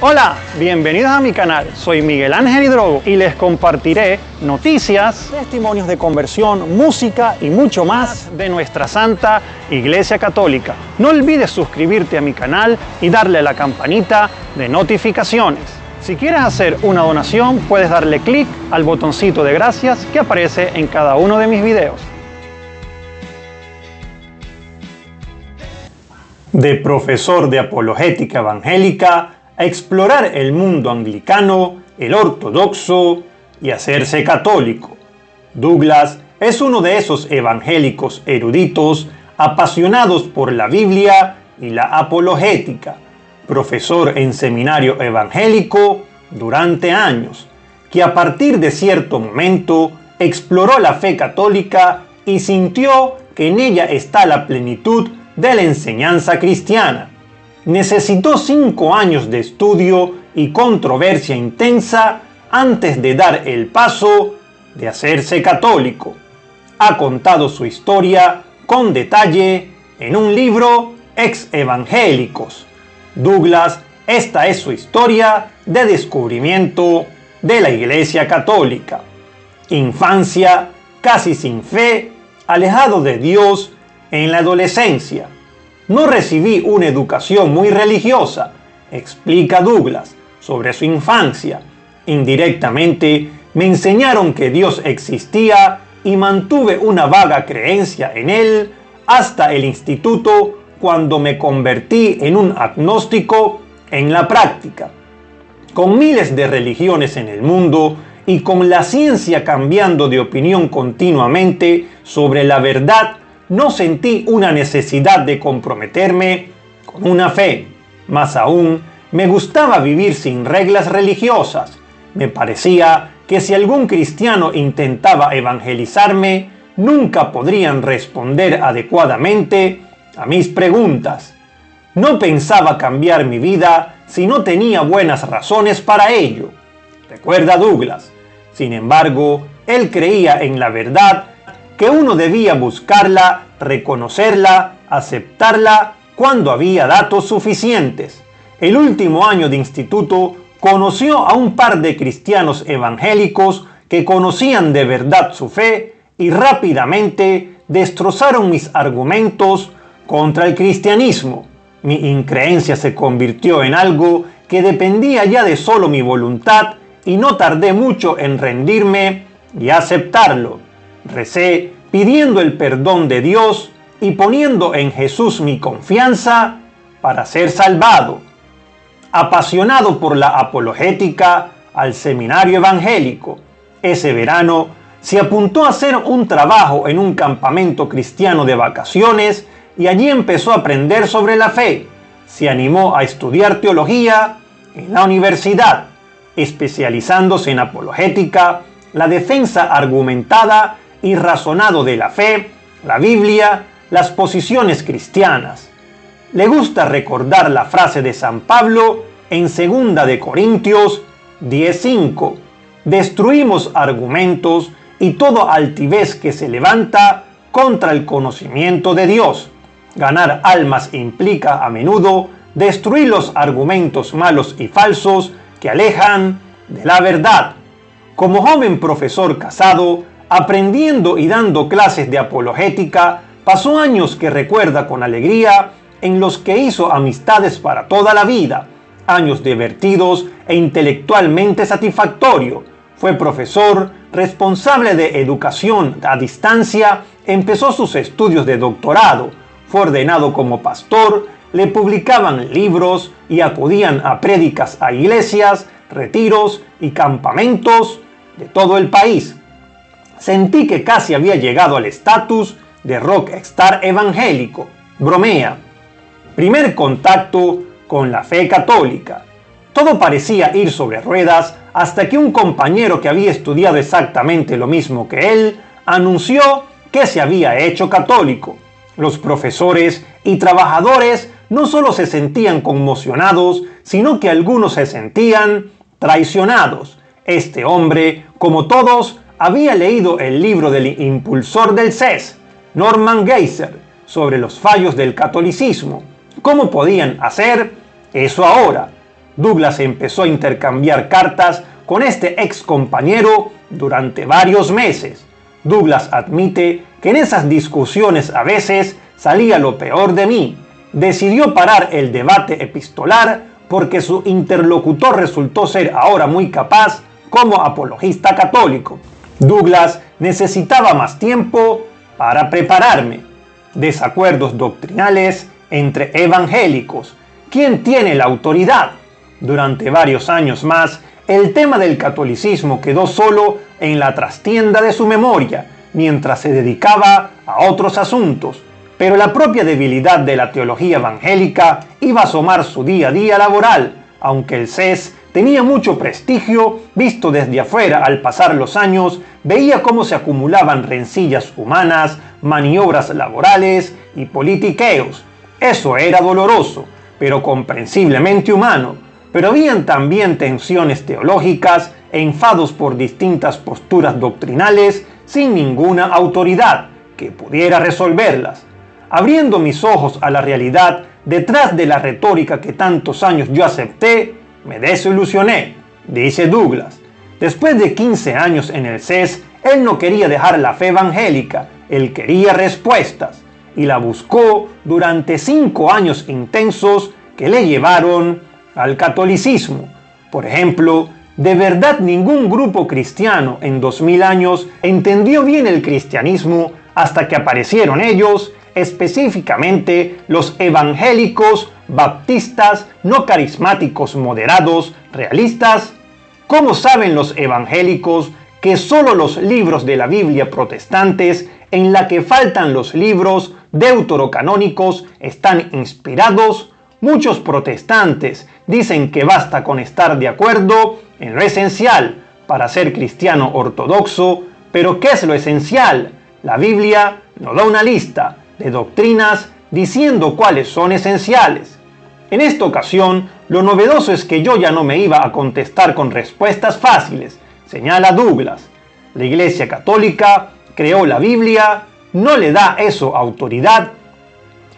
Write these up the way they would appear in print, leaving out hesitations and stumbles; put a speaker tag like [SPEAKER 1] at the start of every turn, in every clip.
[SPEAKER 1] Hola, bienvenidos a mi canal, soy Miguel Ángel Hidrogo y les compartiré noticias, testimonios de conversión, música y mucho más de nuestra Santa Iglesia Católica. No olvides suscribirte a mi canal y darle a la campanita de notificaciones. Si quieres hacer una donación, puedes darle clic al botoncito de gracias que aparece en cada uno de mis videos. De profesor de apologética evangélica a explorar el mundo anglicano, el ortodoxo y hacerse católico. Douglas es uno de esos evangélicos eruditos apasionados por la Biblia y la apologética, profesor en seminario evangélico durante años, que a partir de cierto momento exploró la fe católica y sintió que en ella está la plenitud de la enseñanza cristiana. Necesitó 5 años de estudio y controversia intensa antes de dar el paso de hacerse católico. Ha contado su historia con detalle en un libro, Ex Evangélicos. Douglas, esta es su historia de descubrimiento de la Iglesia Católica. Infancia casi sin fe, alejado de Dios en la adolescencia. No recibí una educación muy religiosa, explica Douglas sobre su infancia. Indirectamente me enseñaron que Dios existía y mantuve una vaga creencia en él hasta el instituto, cuando me convertí en un agnóstico en la práctica. Con miles de religiones en el mundo y con la ciencia cambiando de opinión continuamente sobre la verdad, no sentí una necesidad de comprometerme con una fe. Más aún, me gustaba vivir sin reglas religiosas. Me parecía que si algún cristiano intentaba evangelizarme, nunca podrían responder adecuadamente a mis preguntas. No pensaba cambiar mi vida si no tenía buenas razones para ello, recuerda Douglas. Sin embargo, él creía en la verdad, que uno debía buscarla, reconocerla, aceptarla cuando había datos suficientes. El último año de instituto conoció a un par de cristianos evangélicos que conocían de verdad su fe y rápidamente destrozaron mis argumentos contra el cristianismo. Mi increencia se convirtió en algo que dependía ya de solo mi voluntad y no tardé mucho en rendirme y aceptarlo. Recé pidiendo el perdón de Dios y poniendo en Jesús mi confianza para ser salvado. Apasionado por la apologética, al seminario evangélico. Ese verano se apuntó a hacer un trabajo en un campamento cristiano de vacaciones y allí empezó a aprender sobre la fe. Se animó a estudiar teología en la universidad, especializándose en apologética, la defensa argumentada y razonado de la fe, la Biblia, las posiciones cristianas. Le gusta recordar la frase de San Pablo en 2 de Corintios 10:5. Destruimos argumentos y toda altivez que se levanta contra el conocimiento de Dios. Ganar almas implica a menudo destruir los argumentos malos y falsos que alejan de la verdad. Como joven profesor casado, aprendiendo y dando clases de apologética, pasó años que recuerda con alegría, en los que hizo amistades para toda la vida, años divertidos e intelectualmente satisfactorios. Fue profesor, responsable de educación a distancia, empezó sus estudios de doctorado, fue ordenado como pastor, le publicaban libros y acudían a prédicas a iglesias, retiros y campamentos de todo el país. Sentí que casi había llegado al estatus de rockstar evangélico. Bromea. Primer contacto con la fe católica. Todo parecía ir sobre ruedas hasta que un compañero que había estudiado exactamente lo mismo que él anunció que se había hecho católico. Los profesores y trabajadores no solo se sentían conmocionados, sino que algunos se sentían traicionados. Este hombre, como todos, había leído el libro del impulsor del CES, Norman Geisler, sobre los fallos del catolicismo. ¿Cómo podían hacer eso ahora? Douglas empezó a intercambiar cartas con este ex compañero durante varios meses. Douglas admite que en esas discusiones a veces salía lo peor de mí. Decidió parar el debate epistolar porque su interlocutor resultó ser ahora muy capaz como apologista católico. Douglas necesitaba más tiempo para prepararme. Desacuerdos doctrinales entre evangélicos. ¿Quién tiene la autoridad? Durante varios años más, el tema del catolicismo quedó solo en la trastienda de su memoria, mientras se dedicaba a otros asuntos. Pero la propia debilidad de la teología evangélica iba a asomar su día a día laboral, aunque el CES tenía mucho prestigio, visto desde afuera al pasar los años, veía cómo se acumulaban rencillas humanas, maniobras laborales y politiqueos. Eso era doloroso, pero comprensiblemente humano. Pero habían también tensiones teológicas e enfados por distintas posturas doctrinales sin ninguna autoridad que pudiera resolverlas. Abriendo mis ojos a la realidad, detrás de la retórica que tantos años yo acepté, me desilusioné, dice Douglas. Después de 15 años en el CES, él no quería dejar la fe evangélica, él quería respuestas, y la buscó durante 5 años intensos que le llevaron al catolicismo. Por ejemplo, de verdad ningún grupo cristiano en 2000 años entendió bien el cristianismo hasta que aparecieron ellos, específicamente los evangélicos, baptistas, no carismáticos, moderados, realistas. ¿Cómo saben los evangélicos que solo los libros de la Biblia protestantes, en la que faltan los libros deuterocanónicos, están inspirados? Muchos protestantes dicen que basta con estar de acuerdo en lo esencial para ser cristiano ortodoxo, pero ¿qué es lo esencial? La Biblia no da una lista de doctrinas diciendo cuáles son esenciales. En esta ocasión, lo novedoso es que yo ya no me iba a contestar con respuestas fáciles, señala Douglas. La Iglesia Católica creó la Biblia, no le da eso autoridad.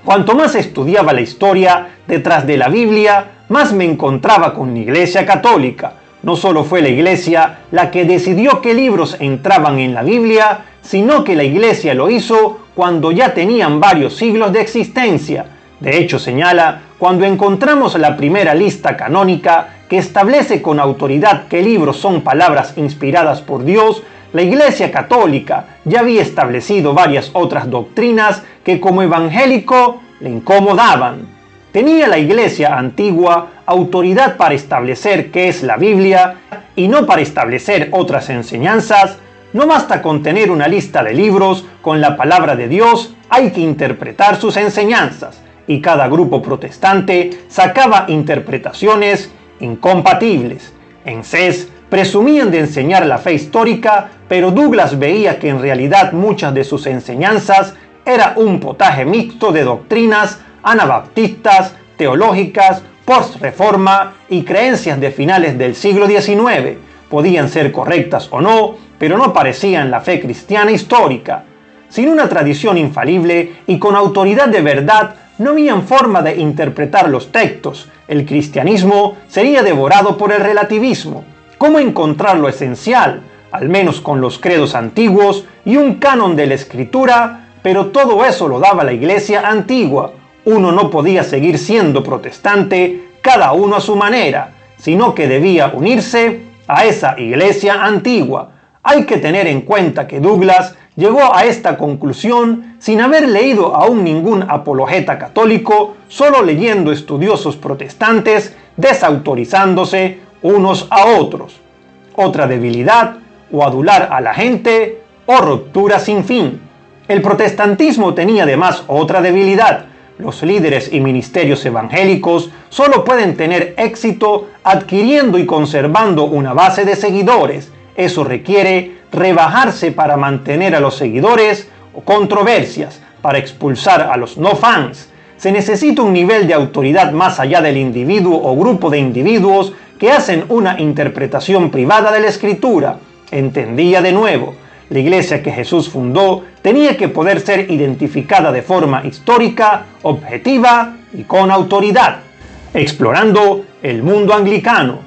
[SPEAKER 1] Cuanto más estudiaba la historia detrás de la Biblia, más me encontraba con la Iglesia Católica. No solo fue la Iglesia la que decidió qué libros entraban en la Biblia, sino que la Iglesia lo hizo cuando ya tenían varios siglos de existencia. De hecho, señala, cuando encontramos la primera lista canónica que establece con autoridad qué libros son palabras inspiradas por Dios, la Iglesia Católica ya había establecido varias otras doctrinas que como evangélico le incomodaban. ¿Tenía la Iglesia antigua autoridad para establecer qué es la Biblia y no para establecer otras enseñanzas? No basta con tener una lista de libros con la palabra de Dios, hay que interpretar sus enseñanzas, y cada grupo protestante sacaba interpretaciones incompatibles. En CES presumían de enseñar la fe histórica, pero Douglas veía que en realidad muchas de sus enseñanzas era un potaje mixto de doctrinas anabaptistas, teológicas, post-reforma y creencias de finales del siglo XIX. Podían ser correctas o no, pero no parecían la fe cristiana histórica. Sin una tradición infalible y con autoridad de verdad, no había forma de interpretar los textos. El cristianismo sería devorado por el relativismo. ¿Cómo encontrar lo esencial? Al menos con los credos antiguos y un canon de la escritura, pero todo eso lo daba la Iglesia antigua. Uno no podía seguir siendo protestante, cada uno a su manera, sino que debía unirse a esa Iglesia antigua. Hay que tener en cuenta que Douglas llegó a esta conclusión sin haber leído aún ningún apologeta católico, solo leyendo estudiosos protestantes desautorizándose unos a otros. Otra debilidad, o adular a la gente, o ruptura sin fin. El protestantismo tenía además otra debilidad. Los líderes y ministerios evangélicos solo pueden tener éxito adquiriendo y conservando una base de seguidores. Eso requiere rebajarse para mantener a los seguidores o controversias para expulsar a los no fans. Se necesita un nivel de autoridad más allá del individuo o grupo de individuos que hacen una interpretación privada de la Escritura. Entendía de nuevo, la iglesia que Jesús fundó tenía que poder ser identificada de forma histórica, objetiva y con autoridad. Explorando el mundo anglicano.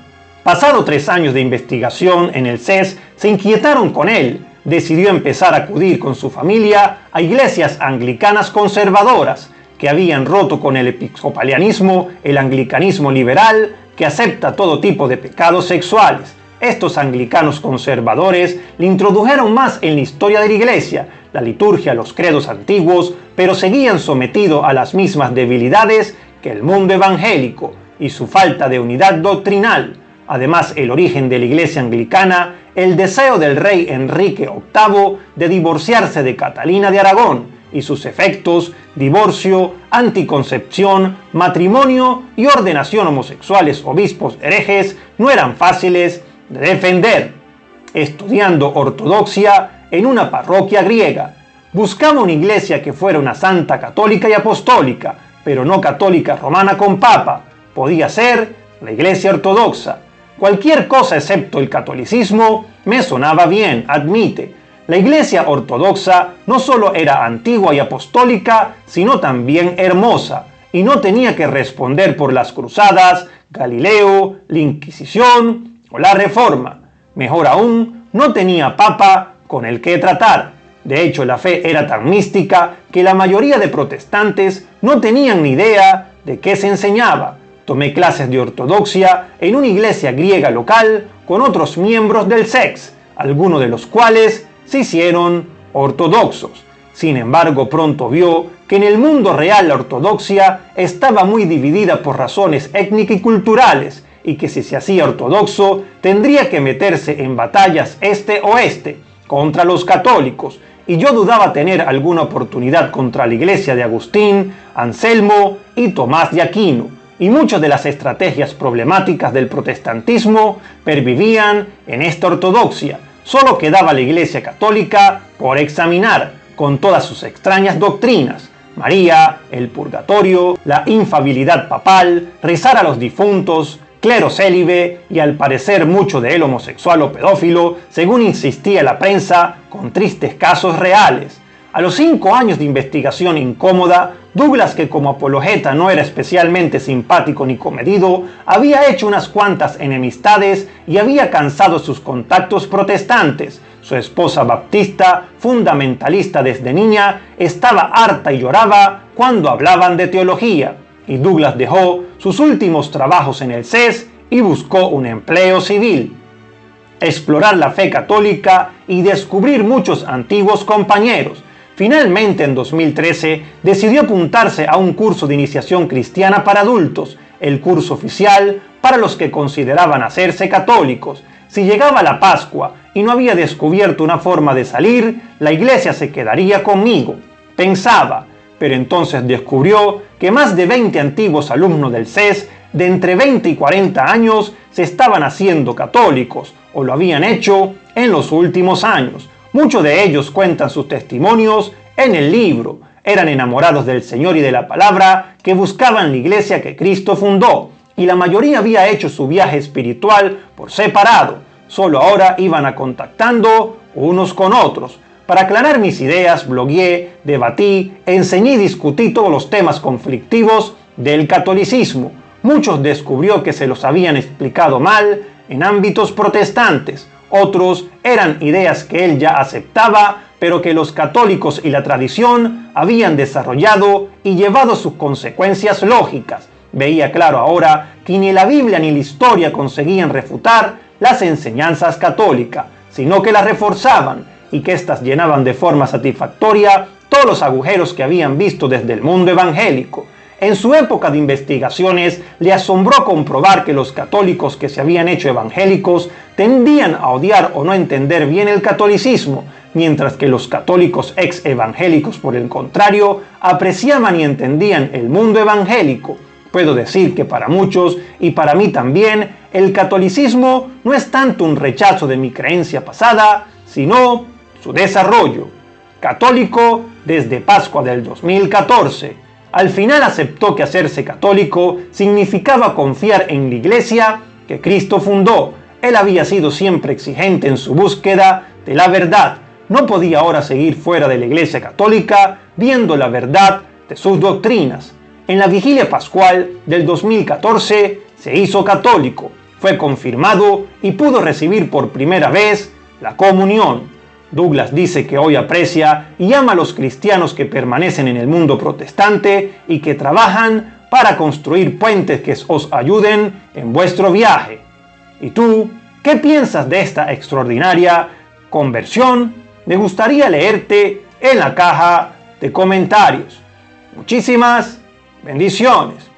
[SPEAKER 1] Pasado 3 años de investigación en el CES, se inquietaron con él. Decidió empezar a acudir con su familia a iglesias anglicanas conservadoras que habían roto con el episcopalianismo, el anglicanismo liberal, que acepta todo tipo de pecados sexuales. Estos anglicanos conservadores le introdujeron más en la historia de la iglesia, la liturgia, los credos antiguos, pero seguían sometidos a las mismas debilidades que el mundo evangélico y su falta de unidad doctrinal. Además, el origen de la iglesia anglicana, el deseo del rey Enrique VIII de divorciarse de Catalina de Aragón y sus efectos, divorcio, anticoncepción, matrimonio y ordenación homosexuales obispos herejes, no eran fáciles de defender. Estudiando ortodoxia en una parroquia griega, buscaba una iglesia que fuera una santa católica y apostólica, pero no católica romana con papa. Podía ser la iglesia ortodoxa. Cualquier cosa excepto el catolicismo me sonaba bien, admite. La iglesia ortodoxa no solo era antigua y apostólica, sino también hermosa, y no tenía que responder por las cruzadas, Galileo, la Inquisición o la Reforma. Mejor aún, no tenía papa con el que tratar. De hecho, la fe era tan mística que la mayoría de protestantes no tenían ni idea de qué se enseñaba. Tomé clases de ortodoxia en una iglesia griega local con otros miembros del CES, algunos de los cuales se hicieron ortodoxos. Sin embargo, pronto vio que en el mundo real la ortodoxia estaba muy dividida por razones étnicas y culturales, y que si se hacía ortodoxo tendría que meterse en batallas este-oeste contra los católicos, y yo dudaba tener alguna oportunidad contra la iglesia de Agustín, Anselmo y Tomás de Aquino, y muchas de las estrategias problemáticas del protestantismo pervivían en esta ortodoxia. Solo quedaba la iglesia católica por examinar, con todas sus extrañas doctrinas: María, el purgatorio, la infalibilidad papal, rezar a los difuntos, clero célibe y al parecer mucho de él homosexual o pedófilo, según insistía la prensa, con tristes casos reales. A los 5 años de investigación incómoda, Douglas, que como apologeta no era especialmente simpático ni comedido, había hecho unas cuantas enemistades y había cansado sus contactos protestantes. Su esposa baptista, fundamentalista desde niña, estaba harta y lloraba cuando hablaban de teología, y Douglas dejó sus últimos trabajos en el CES y buscó un empleo civil. Explorar la fe católica y descubrir muchos antiguos compañeros. Finalmente, en 2013, decidió apuntarse a un curso de iniciación cristiana para adultos, el curso oficial para los que consideraban hacerse católicos. Si llegaba la Pascua y no había descubierto una forma de salir, la iglesia se quedaría conmigo, pensaba, pero entonces descubrió que más de 20 antiguos alumnos del CES, de entre 20 y 40 años, se estaban haciendo católicos, o lo habían hecho en los últimos años. Muchos de ellos cuentan sus testimonios en el libro. Eran enamorados del Señor y de la palabra, que buscaban la iglesia que Cristo fundó, y la mayoría había hecho su viaje espiritual por separado. Solo ahora iban a contactando unos con otros. Para aclarar mis ideas, blogueé, debatí, enseñé y discutí todos los temas conflictivos del catolicismo. Muchos descubrió que se los habían explicado mal en ámbitos protestantes. Otros eran ideas que él ya aceptaba, pero que los católicos y la tradición habían desarrollado y llevado sus consecuencias lógicas. Veía claro ahora que ni la Biblia ni la historia conseguían refutar las enseñanzas católicas, sino que las reforzaban, y que éstas llenaban de forma satisfactoria todos los agujeros que habían visto desde el mundo evangélico. En su época de investigaciones le asombró comprobar que los católicos que se habían hecho evangélicos tendían a odiar o no entender bien el catolicismo, mientras que los católicos ex evangélicos, por el contrario, apreciaban y entendían el mundo evangélico. Puedo decir que para muchos, y para mí también, el catolicismo no es tanto un rechazo de mi creencia pasada, sino su desarrollo. Católico desde Pascua del 2014. Al final aceptó que hacerse católico significaba confiar en la iglesia que Cristo fundó. Él había sido siempre exigente en su búsqueda de la verdad. No podía ahora seguir fuera de la iglesia católica viendo la verdad de sus doctrinas. En la vigilia pascual del 2014 se hizo católico, fue confirmado y pudo recibir por primera vez la comunión. Douglas dice que hoy aprecia y ama a los cristianos que permanecen en el mundo protestante y que trabajan para construir puentes que os ayuden en vuestro viaje. ¿Y tú, qué piensas de esta extraordinaria conversión? Me gustaría leerte en la caja de comentarios. Muchísimas bendiciones.